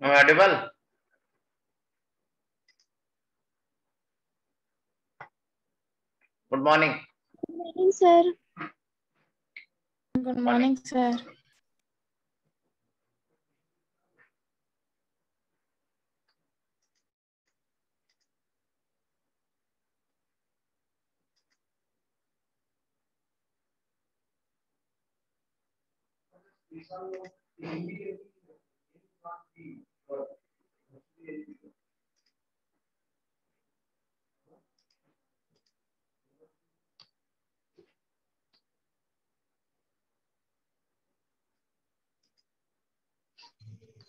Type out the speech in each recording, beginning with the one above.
Audible? Good morning. Morning sir. Good morning sir.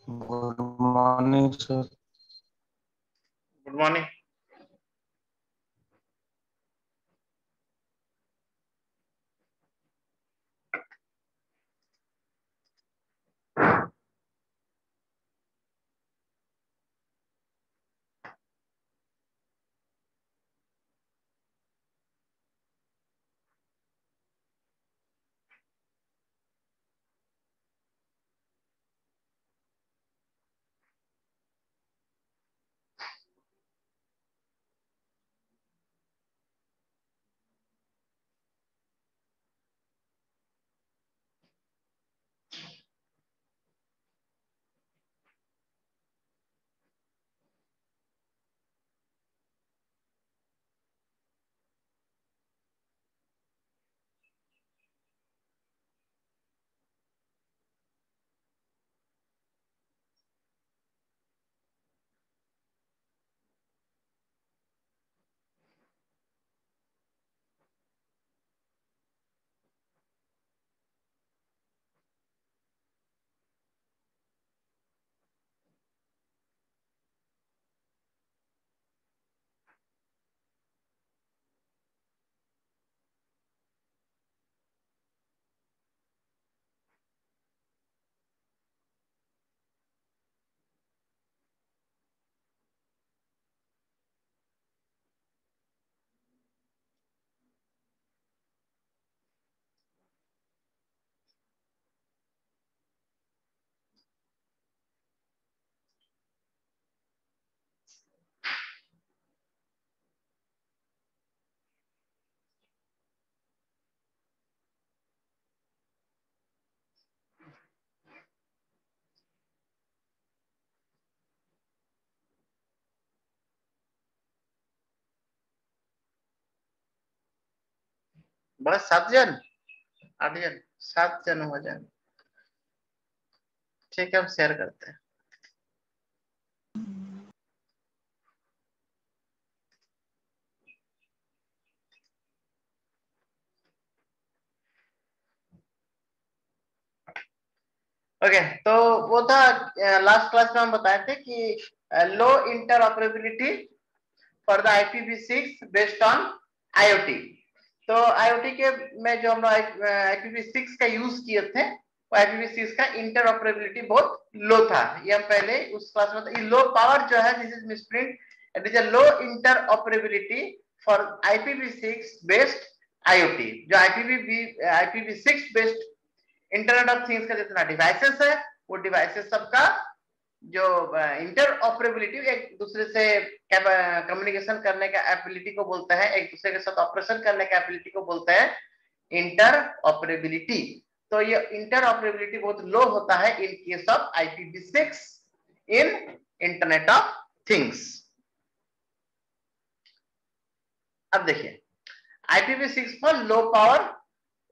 Good morning sir. Good morning. बस 7 जन, 8 जन, 7 जन हो जाए। ठीक है, हम शेयर करते हैं। ओके, तो वो था लास्ट क्लास में हम बताए थे कि low interoperability for the IPv6 based on IoT। तो IoT के में जो हम IPv6 का यूज किए थे, वो IPv6 का इंटरऑपरेबिलिटी बहुत लो था। ये हम पहले उस क्लास में लो पावर जो है, this is misprint, it is a low interoperability for IPv6 based IoT। जो IPv6 based internet of things का जितना डिवाइसेस है, वो डिवाइसेस सबका जो इंटरऑपरेबिलिटी, एक दूसरे से कम्युनिकेशन करने का एबिलिटी को बोलता है, एक दूसरे के साथ ऑपरेशन करने का एबिलिटी को बोलता है इंटरऑपरेबिलिटी। तो ये इंटरऑपरेबिलिटी बहुत लो होता है in case of IPv6 in internet of things. अब देखिए, IPv6 for low power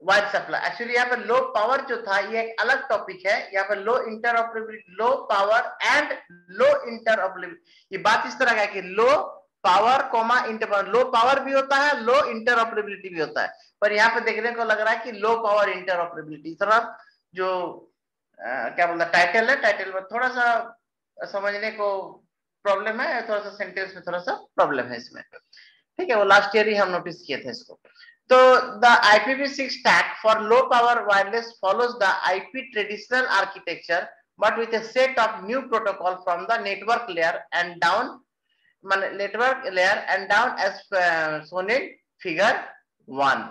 wire supply. Actually यहाँ पर लो पावर जो था, ये एक अलग टॉपिक है। यहाँ पर low interoperability, low power and low interoperability, ये बात इस तरह का है कि low power comma inter, low power भी होता है, लो इंटरऑपरेबिलिटी भी होता है। पर यहाँ पे देखने को लग रहा है कि लो पावर इंटरऑपरेबिलिटी, थोड़ा जो क्या बोलता है टाइटल है, टाइटल में थोड़ा सा समझने को प्रॉब्लम है, थोड़ा सा सेंटेंस में थोड़ा सा प्रॉब्लम है इसमें। ठीक है, वो लास्ट ईयर ही हम नोटिस किए थे इसको। So the IPv6 stack for low power wireless follows the IP traditional architecture, but with a set of new protocol from the network layer and down, as shown in figure 1.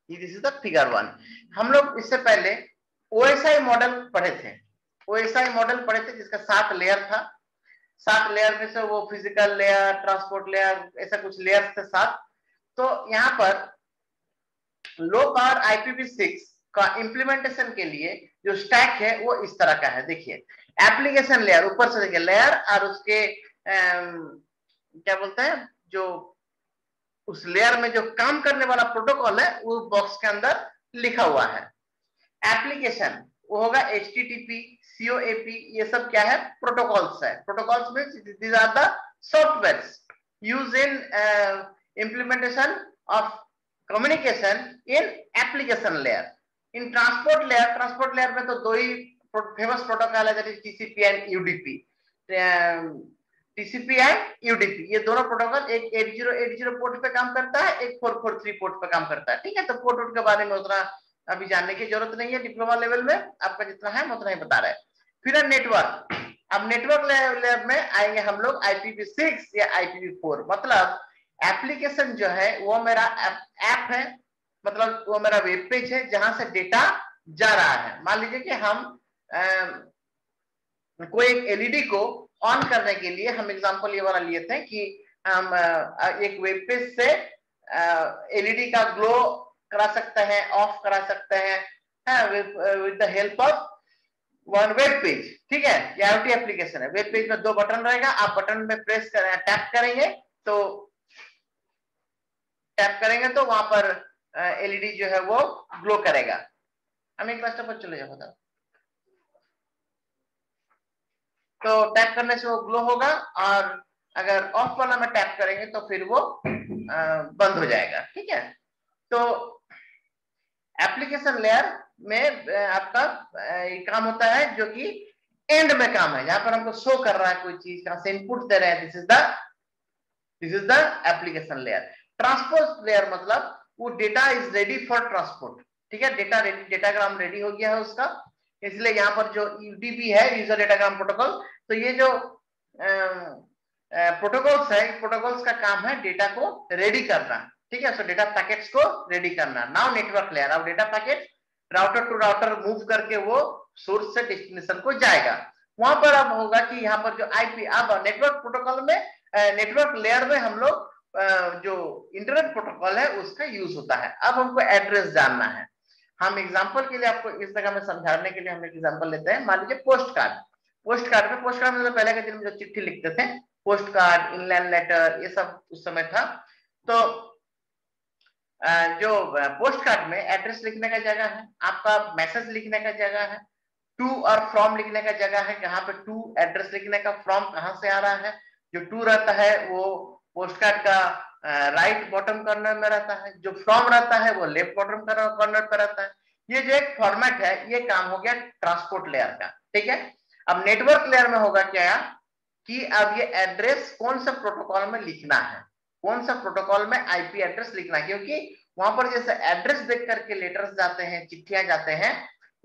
This is the figure 1. हम लोग इससे पहले OSI model पढ़े थे। वो ऐसा ही model पढ़े थे जिसका 7 लेयर था। 7 लेयर में से वो फिजिकल लेयर, ट्रांसपोर्ट लेयर, ऐसा कुछ लेयर्स थे 7। तो यहाँ पर लो पावर IPv6 का इंप्लीमेंटेशन के लिए जो स्टैक है वो इस तरह का है। देखिए एप्लीकेशन लेयर ऊपर से देखिए लेयर, और उसके क्या बोलते हैं जो उस लेयर में जो काम करने वाला प्रोटोकॉल है वो बॉक्स के अंदर लिखा हुआ है। एप्लीकेशन वो होगा HTTP, COAP, ये सब क्या है प्रोटोकॉल्स है। प्रोटोकॉल्स में these are the softwares use in implementation of communication in application layer. इन ट्रांसपोर्ट लेयर में तो दो ही फेमस प्रोटोकॉल है, that is TCP and UDP। TCP and UDP ये दोनों प्रोटोकॉल एक 8080 पोर्ट पे काम करता है, एक 443 पोर्ट पे काम करता है। ठीक है, तो पोर्ट के बारे में उतना अभी जानने की जरूरत नहीं है, डिप्लोमा लेवल में आपका जितना है उतना ही बता रहे हैं। फिर है नेटवर्क। अब नेटवर्क लेवल में आएंगे हम लोग IPv6 या IPv4। मतलब एप्लीकेशन जो है वो मेरा ऐप है, मतलब वो मेरा वेब पेज है जहां से डेटा जा रहा है। मान लीजिए कि हम कोई एक एलईडी को ऑन करने के लिए हम एग्जांपल ये वाला लिए थे कि हम एक वेब पेज से एलईडी का ग्लो करा सकते हैं, ऑफ करा सकते हैं with the help of one web page. ठीक है, ये IoT एप्लीकेशन है। वेब पेज में 2 बटन रहेगा, आप बटन में प्रेस करें, टैप करेंगे तो वहां पर एलईडी जो है वो ग्लो करेगा। हमें क्लास पर चले जाओ बताओ। तो टैप करने से वो ग्लो होगा, और अगर ऑफ वाला में टैप करेंगे तो फिर वो बंद हो जाएगा। ठीक है, तो एप्लीकेशन लेयर में आपका काम होता है जो कि एंड में काम है, जहां पर हमको शो कर रहा है कोई चीज, कहां से इनपुट दे रहे हैं। This is the application layer. Transport layer मतलब वो data is ready for transport. ठीक है, डेटाग्राम रेडी हो गया है उसका, इसलिए यहाँ पर जो UDP है, यूजर डेटाग्राम प्रोटोकॉल, तो ये जो प्रोटोकॉल्स है, प्रोटोकॉल्स का काम है डेटा को रेडी करना। ठीक है, सो डेटा पैकेट्स को रेडी करना। नाउ नेटवर्क लेयर, अब data packet router to router move करके वो सोर्स से डेस्टिनेशन को जाएगा। वहां पर अब होगा कि यहाँ पर जो IP, अब नेटवर्क प्रोटोकॉल में नेटवर्क लेयर में हम लोग जो इंटरनेट प्रोटोकॉल है उसका यूज होता है। अब हमको एड्रेस जानना है। हम एग्जांपल के लिए आपको इस जगह में समझाने के लिए हम एक एग्जांपल लेते हैं। मान लीजिए पोस्ट कार्ड में पहले के दिन में जो चिट्ठी लिखते थे, पोस्ट कार्ड, इनलैंड लेटर, ये सब उस समय था। तो जो पोस्ट कार्ड में एड्रेस लिखने का जगह है, आपका मैसेज लिखने का जगह है, टू और फ्रॉम लिखने का जगह है। यहाँ पे टू एड्रेस लिखने का, फ्रॉम कहाँ से आ रहा है। जो टू रहता है वो पोस्ट कार्ड का राइट बॉटम कॉर्नर में रहता है, जो फ्रॉम रहता है वो लेफ्ट बॉटम कॉर्नर पर रहता है। ये जो एक फॉर्मेट है, ये काम हो गया ट्रांसपोर्ट लेयर का। ठीक है, अब नेटवर्क लेयर में होगा क्या कि अब ये एड्रेस कौन सा प्रोटोकॉल में लिखना है, कौन सा प्रोटोकॉल में IP एड्रेस लिखना है। क्योंकि वहां पर जैसे एड्रेस देख करके लेटर्स जाते हैं, चिट्ठियां जाते हैं,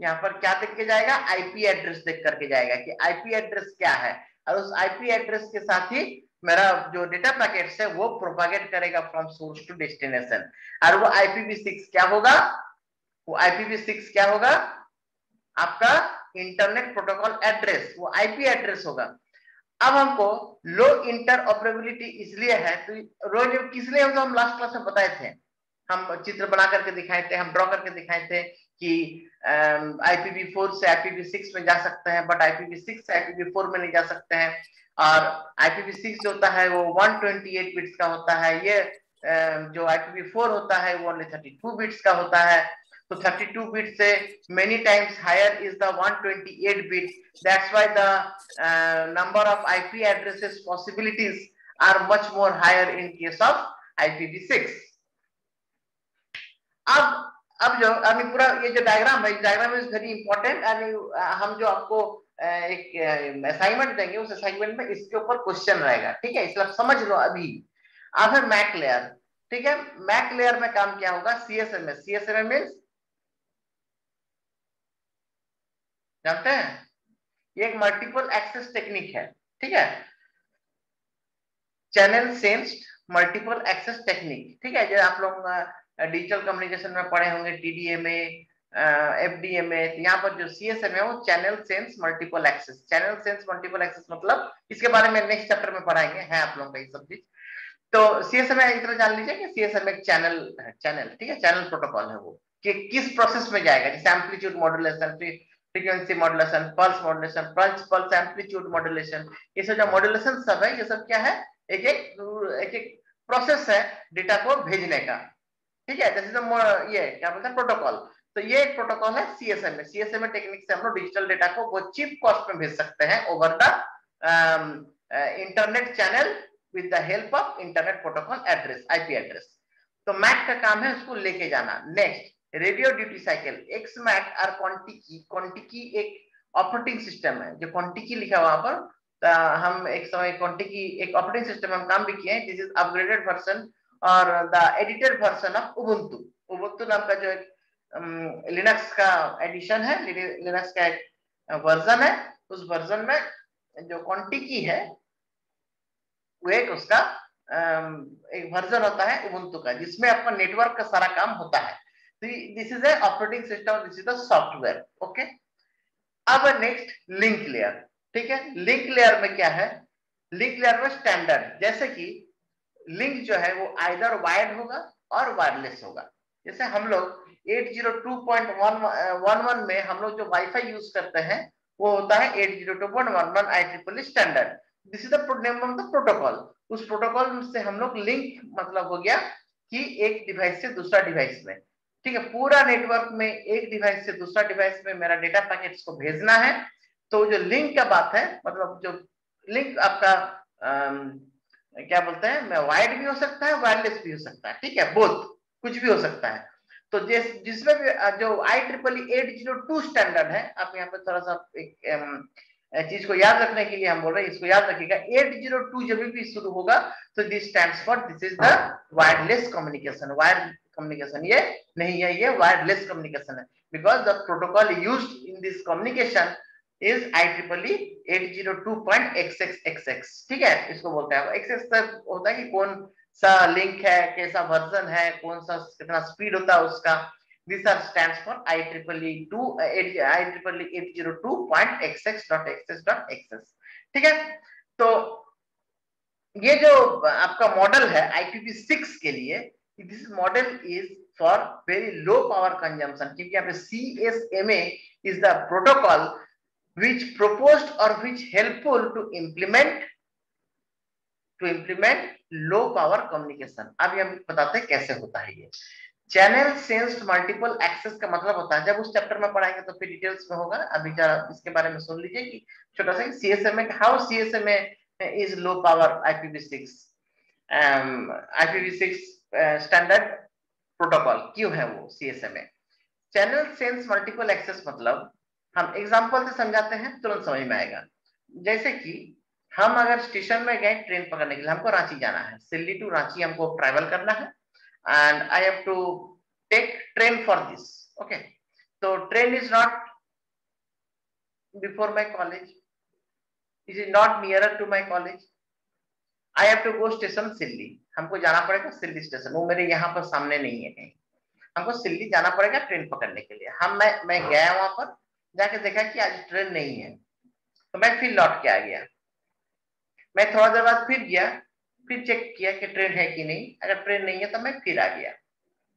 यहाँ पर क्या देख के जाएगा, IP एड्रेस देख करके जाएगा कि IP एड्रेस क्या है, और उस IP एड्रेस के साथ ही मेरा जो डेटा पैकेट्स है वो प्रोपागेट करेगा फ्रॉम सोर्स टू डेस्टिनेशन। और वो IPv6 क्या होगा, वो IPv6 क्या होगा, आपका इंटरनेट प्रोटोकॉल एड्रेस, वो IP एड्रेस होगा। अब हमको लो इंटरऑपरेबिलिटी इसलिए है, तो रोज किस लिए हम लास्ट क्लास में बताए थे, हम चित्र बना करके दिखाए थे, हम ड्रॉ करके दिखाए थे कि IPv4 से IPv6 में जा सकते हैं, बट IPv6 से IPv4 में नहीं जा सकते हैं। और IPv6 जो होता है वो 128 बिट्स का होता है, ये जो IPv4 होता है वो only 32 बिट्स का होता है। तो 32 bit से many times higher is the 128 bit. That's why the number of IP addresses possibilities are much more higher in case of IPv6. अब जो अभी पूरा ये जो डायग्राम है, डायग्राम इज वेरी इंपॉर्टेंट। हम जो आपको एक असाइनमेंट देंगे, उस असाइनमेंट में इसके ऊपर क्वेश्चन रहेगा। ठीक है, इसलिए आप समझ लो अभी। अब है मैक लेयर। ठीक है, मैक लेयर में काम क्या होगा, CSMA। CSMA मीन्स जानते हैं, ये एक मल्टीपल एक्सेस टेक्निक है। ठीक है, channel sensed multiple access technique. ठीक है, जो आप लोग डिजिटल कम्युनिकेशन में पढ़े होंगे, TDA में, FDMA, यहाँ पर जो CSM है वो channel sense multiple access. Channel sense multiple access मतलब इसके बारे में नेक्स्ट चैप्टर में पढ़ाएंगे, है आप लोगों का ये सब चीज। तो CSM इतना जान लीजिए कि CSM एक चैनल है, चैनल, ठीक है, चैनल प्रोटोकॉल है वो, कि किस प्रोसेस में जाएगा, जैसे amplitude modulation, frequency modulation, pulse modulation, pulse amplitude modulation, ये सब जो मॉड्यूलेशन सब है, ये सब क्या है, एक एक प्रोसेस है डेटा को भेजने का, ठीक है। जैसे ये क्या बोलते हैं, प्रोटोकॉल। तो ये एक प्रोटोकॉल है CSMA। CSMA टेक्निक से हम लोग डिजिटल डेटा को बहुत चीप कॉस्ट में भेज सकते हैं over the internet channel with the help of internet protocol address, IP address. तो मैक का काम है उसको लेके जाना। नेक्स्ट रेडियो ड्यूटी साइकिल, एक्समैक और क्वांटिकी। क्वांटिकी एक ऑपरेटिंग सिस्टम है, जो क्वांटिकी लिखा वहां पर, हम एक समय क्वांटिकी एक ऑपरेटिंग सिस्टम हम काम भी किए हैं। दिस इज अपग्रेडेड वर्जन और the edited version of Ubuntu. Ubuntu नाम का जो एक लिनक्स का एडिशन है, लिनक्स का एक वर्जन है, उस वर्जन में जो क्वांटिकी है वो एक उसका एक वर्जन होता है उबुंटू का, जिसमें आपका नेटवर्क का सारा काम होता है। This is a operating system, this is the software, okay. अब नेक्स्ट लिंक लेयर, ठीक है। लिंक लेयर में क्या है, लिंक लेयर में स्टैंडर्ड, जैसे कि लिंक जो है वो आइदर वायर्ड होगा और वायरलेस होगा। जैसे हम लोग 802.11 में हम लोग जो वाईफाई यूज करते हैं वो होता है 802.11 IEEE standard. This is the name of the protocol. उस प्रोटोकॉल से हम लोग लिंक मतलब हो गया कि एक डिवाइस से दूसरा डिवाइस में, ठीक है, पूरा नेटवर्क में एक डिवाइस से दूसरा डिवाइस में मेरा डेटा पैकेट्स को भेजना है। तो जो लिंक का बात है, मतलब जो लिंक आपका क्या बोलते हैं, वायर्ड भी हो सकता है, वायरलेस भी हो सकता है, ठीक है, बोथ, कुछ भी हो सकता है। तो जिसमें भी जो IEEE 802 स्टैंडर्ड है, आप यहाँ पे थोड़ा सा एक चीज को याद रखने के लिए हम बोल रहे हैं, इसको याद रखिएगा। 802 जब भी शुरू होगा तो this stands for, this is the wireless communication. Wire communication ये नहीं है, ये वायरलेस कम्युनिकेशन है, because the protocol used in this communication is IEEE 802.xxxx, ठीक है। इसको बोलते हैं XX होता है कि कौन सा लिंक है, कैसा वर्जन है, कौन सा कितना स्पीड होता है उसका। These are stands for IEEE 802.xx.xx.xx, ठीक है। तो ये जो आपका मॉडल है IPv6 के लिए, this model is for very low power consumption, क्योंकि यहाँ पे CSMA is the protocol which proposed or which helpful to implement low power communication। अब हम बताते हैं कैसे होता है ये चैनल सेंस्ड मल्टीपल एक्सेस का मतलब होता है, जब उस चैप्टर में पढ़ाएंगे तो फिर डिटेल्स में होगा। अभी जरा इसके बारे में सुन लीजिए कि छोटा सा CSMA, how CSMA is low power IPv6 standard protocol, क्यों है वो CSMA। Channel sense multiple access मतलब हम एग्जांपल से समझाते हैं, तुरंत समझ में आएगा। जैसे कि हम अगर स्टेशन में गए ट्रेन पकड़ने के लिए, हमको रांची जाना है, दिल्ली टू रांची हमको ट्रैवल करना है, and I have to take train for this, okay। So train is not before my college, it is not nearer to my college, I have to go station सिल्ली, हमको जाना पड़ेगा सिल्ली स्टेशन, वो मेरे यहाँ पर सामने नहीं है कहीं, हमको सिल्ली जाना पड़ेगा ट्रेन पकड़ने के लिए। मैं गया वहां पर, जाके देखा कि आज ट्रेन नहीं है, तो मैं फिर लौट के आ गया। मैं थोड़ा देर बाद फिर गया, फिर चेक किया कि ट्रेन है कि नहीं, अगर ट्रेन नहीं है तो मैं फिर आ गया,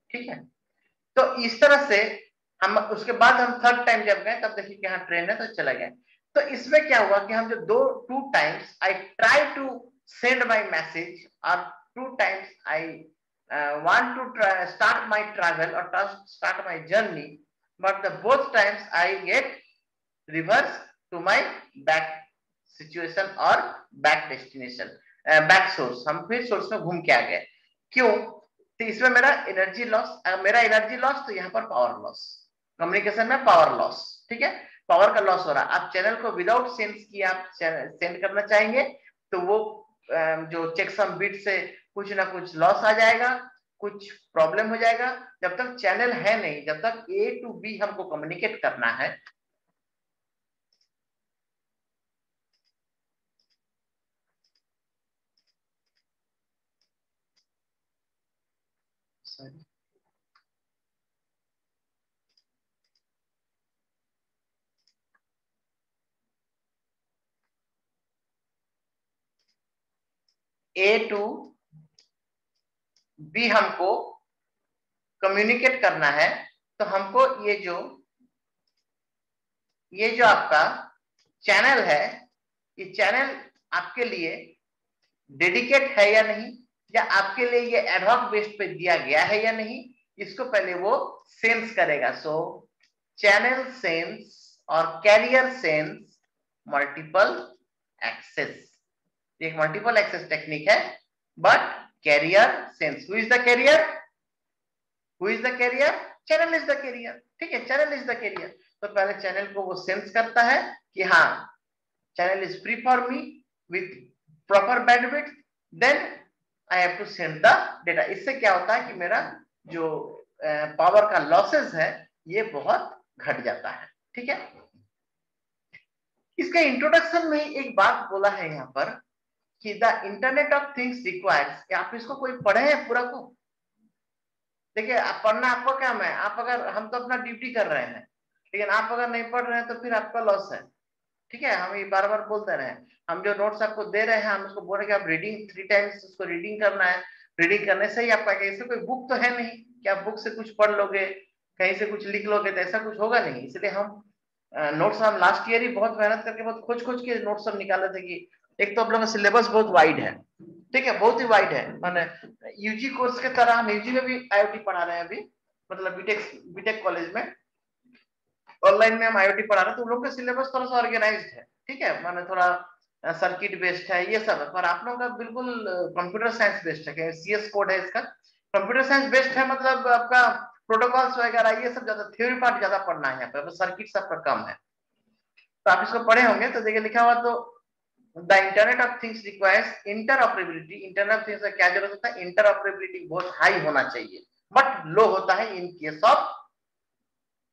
ठीक है। तो इस तरह से हम उसके बाद हम थर्ड टाइम जब गए तब देखिए कि हाँ ट्रेन है, तो चला गए। तो इसमें क्या हुआ कि हम जो two times I try to send my message और 2 times I want to start my travel or start my journey, but both times I get reverse to my back situation or back destination, back source, हम फिर source में घूम के आ गए। क्यों? तो इसमें मेरा एनर्जी लॉस, तो यहाँ पर पावर लॉस, कम्युनिकेशन में पावर लॉस, ठीक है, पावर का लॉस हो रहा है। आप चैनल को विदाउट सेंस किए आप सेंड करना चाहेंगे तो वो जो चेकसम बिट से कुछ ना कुछ लॉस आ जाएगा, कुछ प्रॉब्लम हो जाएगा। जब तक चैनल है नहीं, जब तक A to B हमको कम्युनिकेट करना है, A टू B हमको कम्युनिकेट करना है, तो हमको ये जो आपका चैनल है, ये चैनल आपके लिए डेडिकेट है या नहीं, या आपके लिए ये एडहॉक बेस पे दिया गया है या नहीं, इसको पहले वो सेंस करेगा। सो चैनल सेंस और कैरियर सेंस मल्टीपल एक्सेस, एक मल्टीपल एक्सेस टेक्निक है। But carrier sense, who is the carrier, who is the carrier, channel is the carrier. ठीक है, चैनल इज द कैरियर। तो पहले चैनल को वो सेंस करता है कि हाँ channel is free for me with proper bandwidth, then I have to send the data. इससे क्या होता है कि मेरा जो पावर का लॉसेस है ये बहुत घट जाता है। ठीक है, इसके इंट्रोडक्शन में एक बात बोला है यहाँ पर कि the internet of things requires, आप इसको कोई पढ़े हैं पूरा को? देखिए, पढ़ना आपका काम है, आप अगर, हम तो अपना ड्यूटी कर रहे हैं, लेकिन आप अगर नहीं पढ़ रहे हैं तो फिर आपका लॉस है। ठीक है, हम ये बार बार बोलते रहे, हम जो नोट्स आपको दे रहे हैं हम उसको बोल रहे हैं कि आप रीडिंग 3 टाइम्स उसको रीडिंग करना है। रीडिंग करने से ही आपका, ऐसे कोई बुक तो है नहीं कि आप बुक से कुछ पढ़ लोगे, कहीं से कुछ लिख लोगे, तो ऐसा कुछ होगा नहीं। इसलिए हम नोट्स, हम लास्ट ईयर ही बहुत मेहनत करके बहुत खोज के नोट्स सब निकाले थे कि एक तो हम लोग का सिलेबस बहुत वाइड है। ठीक है, बहुत ही वाइड है, माने यूजी कोर्स के तरह हम यूजी में भी आईओटी पढ़ा रहे हैं अभी, मतलब बीटेक कॉलेज में ऑनलाइन में हम आईओटी पढ़ा रहे हैं, तो उन लोग का सिलेबस थोड़ा सा ऑर्गेनाइज्ड है। ठीक है, माने थोड़ा सर्किट बेस्ड है, ये सब है। पर आप लोगों का बिल्कुल कंप्यूटर साइंस बेस्ड है, सीएस कोड है इसका, कंप्यूटर साइंस बेस्ड है, मतलब आपका प्रोटोकॉल्स वगैरह ये सब ज्यादा, थ्योरी पार्ट ज्यादा पढ़ना है यहाँ पे, सर्किट सबका कम है। तो आप इसको पढ़े होंगे, तो देखिए लिखा हुआ, तो the internet of things requires interoperability. Internet of things का क्या जरूरत होता है? इंटरऑपरेबिलिटी बहुत हाई होना चाहिए, बट लो होता है इन केस ऑफ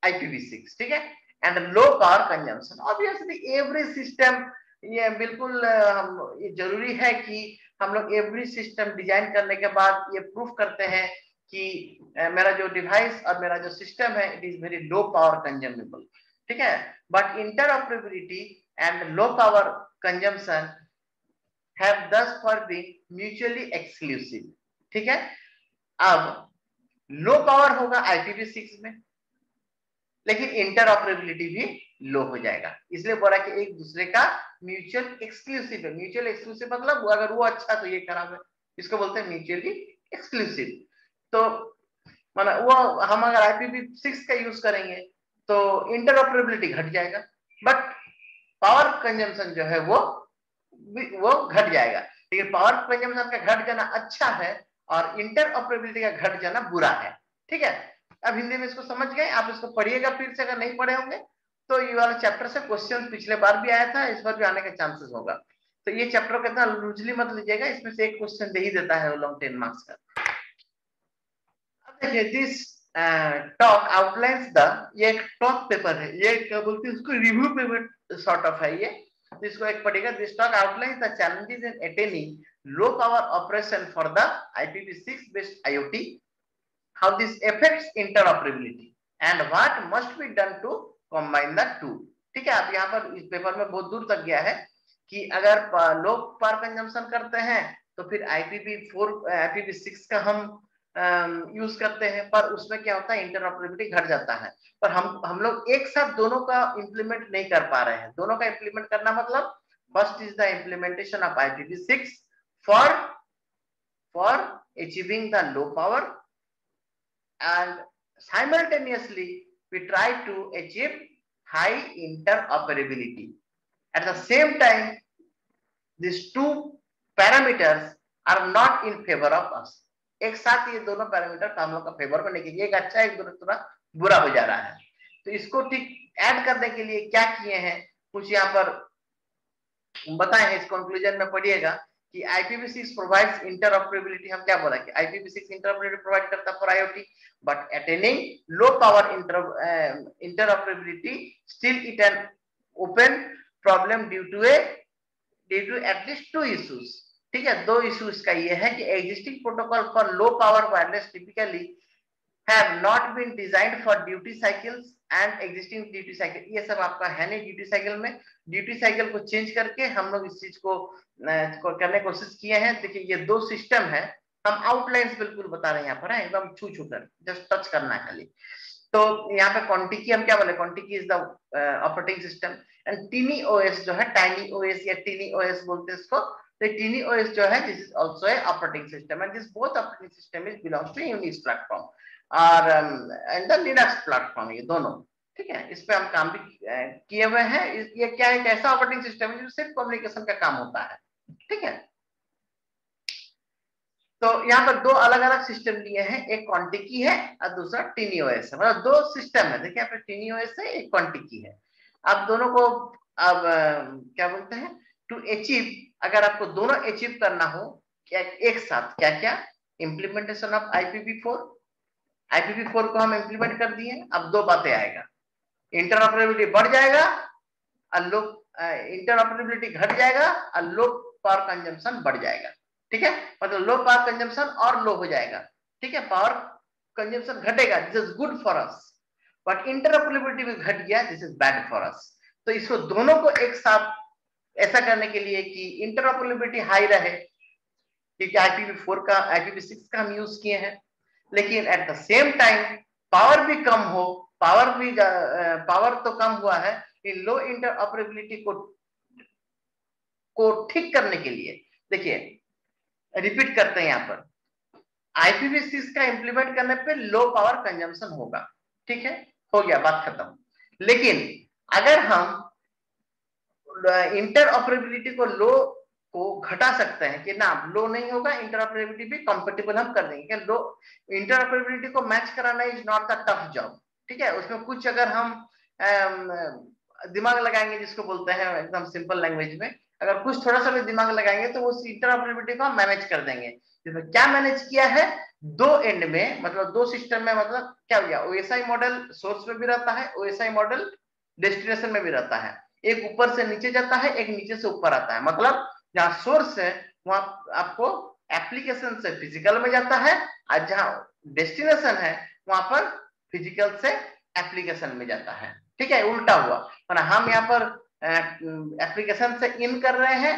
IPv6। ठीक है, and low power consumption. Obviously every system, ये बिल्कुल ये जरूरी है कि हम लोग एवरी सिस्टम डिजाइन करने के बाद ये प्रूफ करते हैं कि मेरा जो डिवाइस और मेरा जो सिस्टम है it is very low power consumable. ठीक है, but interoperability and low power consumption have thus far been mutually exclusive। ठीक है, अब लो पावर होगा IPv6 में, लेकिन इंटरऑपरेबिलिटी भी लो हो जाएगा। इसलिए बोला कि एक दूसरे का म्यूचुअल एक्सक्लूसिव है। म्यूचुअल एक्सक्लूसिव मतलब अगर वो अच्छा तो ये खराब है, इसको बोलते हैं म्यूचुअली एक्सक्लूसिव। तो मतलब वो हम अगर IPv6 का यूज करेंगे तो इंटरऑपरेबिलिटी घट जाएगा, बट पावर कंजम्पशन जो है वो घट जाएगा। लेकिन पावर कंजम्पशन का घट जाना अच्छा है और इंटरऑपरेबिलिटी का घट जाना बुरा है। ठीक है, अब हिंदी में इसको समझ गए, आप इसको पढ़िएगा फिर से, अगर नहीं पढ़े होंगे तो ये वाला चैप्टर से क्वेश्चन पिछले बार भी आया था, इस बार भी आने का चांसेस होगा। तो ये चैप्टर को इतना लूजली मत लीजिएगा, इसमें से एक क्वेश्चन दे ही देता है वो लोग 10 मार्क्स का। अब देखिए, दिस टॉक आउटलाइंस द, ये एक टॉक पेपर है, ये क्या बोलते हैं उसको, रिव्यू पेपर सॉर्ट ऑफ है ये, इसको एक पढ़िएगा। This talk outlines the challenges in attaining low power operation for the IPv6 based IoT, how this affects interoperability and what must be done to combine the two। ठीक है, आप यहाँ पर इस पेपर में बहुत दूर तक गया है कि अगर लोग पावर कंजम्पशन करते हैं तो फिर IPv6 का हम यूज करते हैं, पर उसमें क्या होता है इंटरऑपरेबिलिटी घट जाता है। पर हम लोग एक साथ दोनों का इंप्लीमेंट नहीं कर पा रहे हैं। दोनों का इंप्लीमेंट करना मतलब first is the implementation of IPv6 for achieving the low power, and simultaneously we try to achieve high interoperability. At the same time, these two parameters are not in favor of us। एक साथ ये दोनों parameter हम लोग का favour में नहीं, एक अच्छा एक थोड़ा बुरा हो जा रहा है। तो इसको ठीक ऐड करने के लिए क्या किए हैं कुछ यहाँ पर बताए हैं, इस कंक्लूजन में पढ़िएगा कि IPv6 प्रोवाइड्स इंटरऑपरेबिलिटी। हम क्या बोला कि IPv6 इंटरऑपरेबिलिटी प्रोवाइड करता है for IoT, but attaining low power interoperability still it an open problem due to at least 2 issues. ठीक है, 2 इश्यूज का ये है कि existing protocol for low power wireless typically have not been designed for duty cycles and existing duty cycle, ये सब आपका है नहीं ड्यूटी साइकिल में। ड्यूटी साइकिल को चेंज करके हम लोग इस चीज को करने की कोशिश किए हैं। देखिए ये दो सिस्टम है, हम आउटलाइंस बिल्कुल बता रहे हैं यहाँ पर, है एकदम छू छू कर, जस्ट टच करना है खाली। तो यहाँ पे कॉन्टिकी हम क्या बोले, Contiki is the operating system, and tiny OS जो है, टाइनी ओएस या टीनी ओएस बोलते हैं इसको, तो टीनी ओएस जो है this is also a operating system, and this both operating system is belongs to Unix platform और एंड द लिनक्स प्लेटफॉर्म, ये दोनों, ठीक है। इस पे हम काम भी किए हुए हैं। ये क्या है, एक ऐसा ऑपरेटिंग सिस्टम है जो सिर्फ कम्युनिकेशन का काम होता है, ठीक है। तो यहाँ पर दो अलग अलग सिस्टम लिए हैं, एक क्वांटिकी है और दूसरा टीनीओएस है, मतलब दो सिस्टम है। देखिए यहाँ पर टीनीओएस है, एक क्वांटिकी है। अब दोनों को अब क्या बोलते हैं, टू अचीव, अगर आपको दोनों अचीव करना हो क्या एक साथ, क्या क्या, इम्प्लीमेंटेशन ऑफ IPv4, IPv4 को हम इम्प्लीमेंट कर दिए। अब दो बातें आएगा, इंटरऑपरेबिलिटी बढ़ जाएगा और लो, इंटरऑपरेबिलिटी घट जाएगा और लो पावर कंजम्पशन बढ़ जाएगा, ठीक है। मतलब लो पावर कंजम्पशन और लो हो जाएगा, ठीक है, पावर कंजम्पशन घटेगा, this is good for us, but interoperability भी घट गया, this is bad for us. तो इसको दोनों को एक साथ ऐसा करने के लिए कि इंटरऑपरेबिलिटी हाई रहे, क्योंकि IPv4 का IPv6 का हम यूज किए हैं, लेकिन at the same time power भी कम हो, पावर तो कम हुआ है, इन लो इंटरऑपरेबिलिटी को ठीक करने के लिए। देखिए रिपीट करते हैं यहाँ पर, IPv6 का इंप्लीमेंट करने पे लो पावर कंजम्पशन होगा, ठीक है, हो गया, बात खत्म। लेकिन अगर हम इंटरऑपरेबिलिटी को लो को घटा सकते हैं कि ना लो नहीं होगा, इंटरऑपरेबिलिटी भी कंपेटेबल हम कर देंगे। लो इंटरऑपरेबिलिटी को मैच कराना is not the tough job, ठीक है। उसमें कुछ अगर हम दिमाग लगाएंगे, जिसको बोलते हैं एकदम सिंपल लैंग्वेज में, अगर कुछ थोड़ा सा भी दिमाग लगाएंगे तो उस इंटरऑपरेबिलिटी को हम मैनेज कर देंगे। जिसमें क्या मैनेज किया है, दो एंड में, मतलब दो सिस्टम में, मतलब क्या हो गया, OSI मॉडल सोर्स में भी रहता है, OSI मॉडल डेस्टिनेशन में भी रहता है। एक ऊपर से नीचे जाता है, एक नीचे से ऊपर आता है। मतलब जहाँ सोर्स है वहां आपको एप्लीकेशन से फिजिकल में जाता है, और जहाँ डेस्टिनेशन है वहां पर फिजिकल से एप्लीकेशन में जाता है, ठीक है, उल्टा हुआ। और हम यहाँ पर एप्लीकेशन से इन कर रहे हैं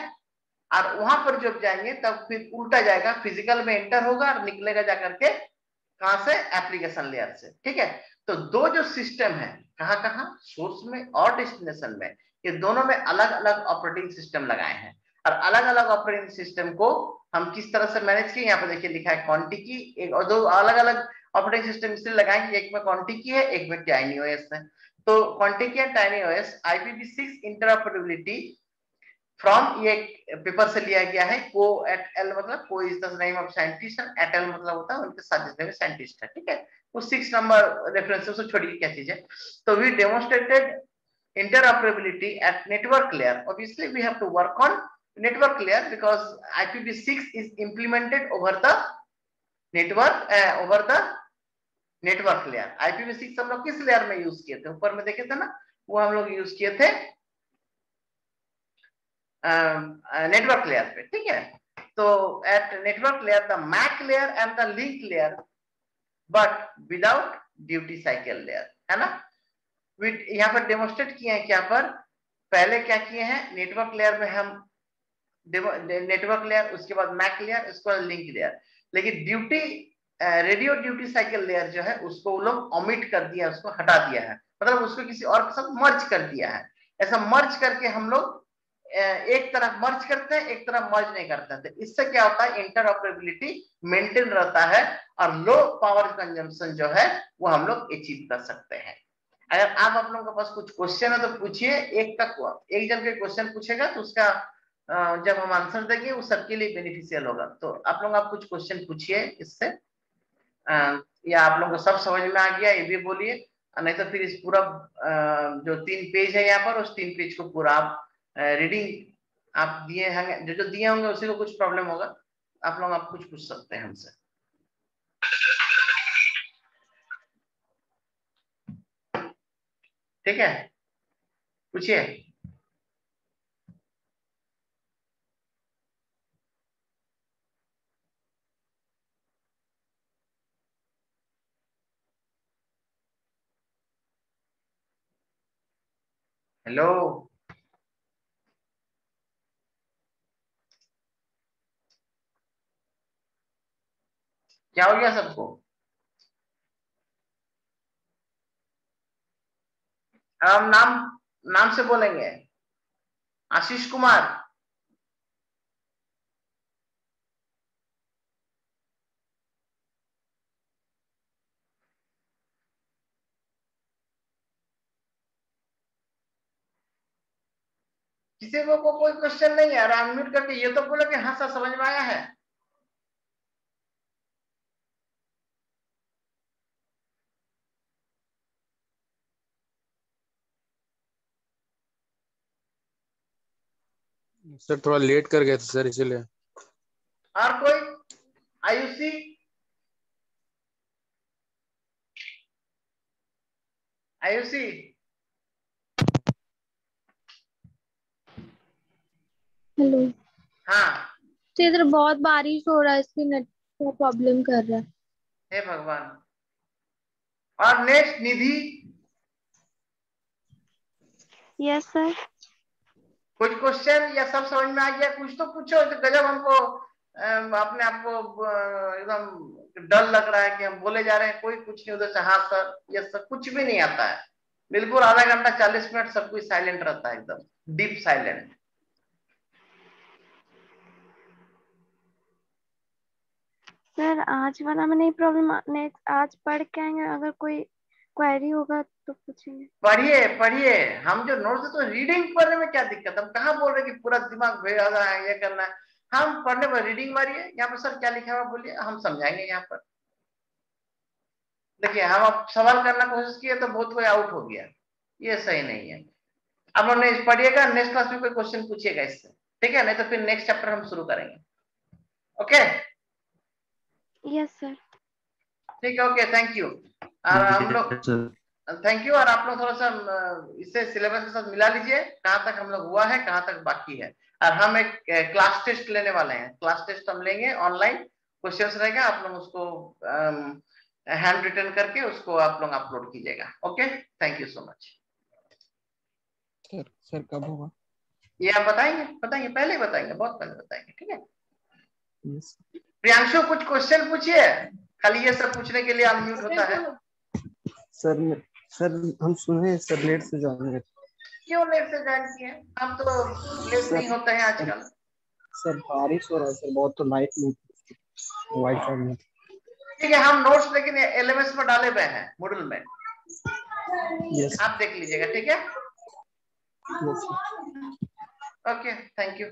और वहां पर जब जाएंगे तब फिर उल्टा जाएगा, फिजिकल में एंटर होगा और निकलेगा जाकर के कहां से, एप्लीकेशन लेयर से, ठीक है। तो दो जो सिस्टम है, कहाँ कहाँ, सोर्स में और डेस्टिनेशन में, ये दोनों में अलग अलग ऑपरेटिंग सिस्टम लगाए हैं। और अलग अलग ऑपरेटिंग सिस्टम को हम किस तरह से मैनेज किए, यहाँ पे देखिए लिखा है क्वांटिकी, एक और दो अलग अलग ऑपरेटिंग सिस्टम इसलिए लगाएंगे, एक में क्वांटिकी है, एक में टाइनी ओएस है। तो Contiki and tiny OS IPv6 interoperability from, ये पेपर से लिया गया है, को एट एल, मतलब Ko is the name of scientist, et al मतलब होता है उनके साथ जितने भी साइंटिस्ट है, ठीक है। वो 6 नंबर रेफरेंस से छोड़िए क्या चीज है। तो we demonstrated interoperability at network layer. Obviously we have to work on network layer because IPv6 is implemented over the network layer. IPv6 हम लोग किस लेयर में यूज किए थे, ऊपर में देखे थे ना, वो हम लोग यूज किए थे नेटवर्क लेयर पे, ठीक है। तो at network layer the MAC layer and the link layer, but without duty cycle layer, है ना। यहाँ पर डेमोन्स्ट्रेट किए हैं, क्या पर पहले क्या किए हैं, नेटवर्क लेयर में हम नेटवर्क लेयर, उसके बाद मैक लेयर, उसके बाद लिंक लेयर, लेकिन duty radio duty cycle layer जो है उसको वो लोग ओमिट कर दिया, उसको हटा दिया है, मतलब उसको किसी और के साथ मर्ज कर दिया है। ऐसा मर्ज करके हम लोग एक तरफ मर्ज करते हैं, एक तरफ मर्ज नहीं करते हैं। तो इससे क्या होता है, इंटरऑपरेबिलिटी मेंटेन रहता है और लो पावर कंजम्पशन जो है वो हम लोग अचीव कर सकते हैं। अगर आप लोगों के पास कुछ क्वेश्चन है तो पूछिए, एक जन के क्वेश्चन पूछेगा तो उसका जब हम आंसर देंगे वो सबके लिए बेनिफिशियल होगा। तो आप कुछ क्वेश्चन पूछिए इससे, या आप लोगों को सब समझ में आ गया ये भी बोलिए, नहीं तो फिर इस पूरा जो 3 पेज है यहाँ पर, उस 3 पेज को पूरा आप रीडिंग आप दिए हैं, जो जो दिए होंगे उसी को कुछ प्रॉब्लम होगा, आप कुछ पूछ सकते हैं हमसे। ठीक है, पूछिए। हेलो, क्या हो गया सबको? अब हम नाम नाम से बोलेंगे। आशीष कुमार, किसी को कोई क्वेश्चन नहीं है? अनम्यूट करके ये तो बोलो कि हाँ सर समझ में आया है। सर थोड़ा लेट कर गए थे सर इसलिए। और कोई? आयुषी, आयुषी, हेलो। हाँ। तो इधर बहुत बारिश हो रहा है, इसलिए नेट का प्रॉब्लम कर रहा है। हे भगवान। और नेक्स्ट निधि, यस सर। कुछ क्वेश्चन या सब समझ में आ गया? कुछ तो पूछो। तो गजब हमको अपने आप को एकदम डर लग रहा है कि हम बोले जा रहे हैं, कोई कुछ नहीं उधर से हाँ सर ये सर कुछ भी नहीं आता है। बिल्कुल आधा घंटा 40 मिनट सब कुछ साइलेंट रहता है, एकदम डीप साइलेंट। सर आज वाला में नहीं प्रॉब्लम, नेक्स्ट आज पढ़ के आएंगे, अगर कोई क्वेरी होगा तो पूछेंगे। पढ़िए पढ़िए, हम जो नोट्स तो रीडिंग पढ़ने में क्या दिक्कत? हम कहाँ बोल रहे कि पूरा दिमाग भेजा रहा है ये करना है। हम पढ़ने पर रीडिंग मारिए। यहाँ पर सर क्या लिखा हुआ बोलिए, हम समझाएंगे। यहाँ पर देखिए, हम अब सवाल करने की कोशिश किए तो बहुत कोई आउट हो गया, ये सही नहीं है। अब हमने पढ़िएगा, नेक्स्ट क्लास में कोई क्वेश्चन पूछिएगा इससे, ठीक है? नहीं तो फिर नेक्स्ट चैप्टर हम शुरू करेंगे। ओके? Yes sir. ठीक है, ओके, थैंक यू। और हम लोग थैंक यू। और आप लोग थोड़ा सा इससे सिलेबस के साथ मिला लीजिए, कहाँ तक हम लोग हुआ है, कहाँ तक बाकी है। और हम एक क्लास टेस्ट लेने वाले हैं। क्लास टेस्ट हम लेंगे, ऑनलाइन क्वेश्चंस रहेगा, आप लोग उसको हैंड रिटन करके उसको आप लोग अपलोड कीजिएगा। Okay, thank you so much. Sir कब होगा? ये आप बताएंगे? बताएंगे, पहले ही बताएंगे, बहुत पहले बताएंगे, ठीक है? यस प्रियांशु, कुछ क्वेश्चन पूछिए। खाली ये सब पूछने के लिए अनम्यूट होता है। सर। सर हम सुने सर लेट से ज्वाइन किए। क्यों लेट से ज्वाइन किए? हम तो लेट नहीं सर होते हैं आजकल। सर बारिश हो रहा है सर बहुत, तो लाइट नहीं वाईफाई में। ठीक है, हम नोट्स लेकिन एलएमएस में डाले हुए हैं, मॉड्यूल में। यस आप देख लीजिएगा, ठीक है? यस। Okay, thank you.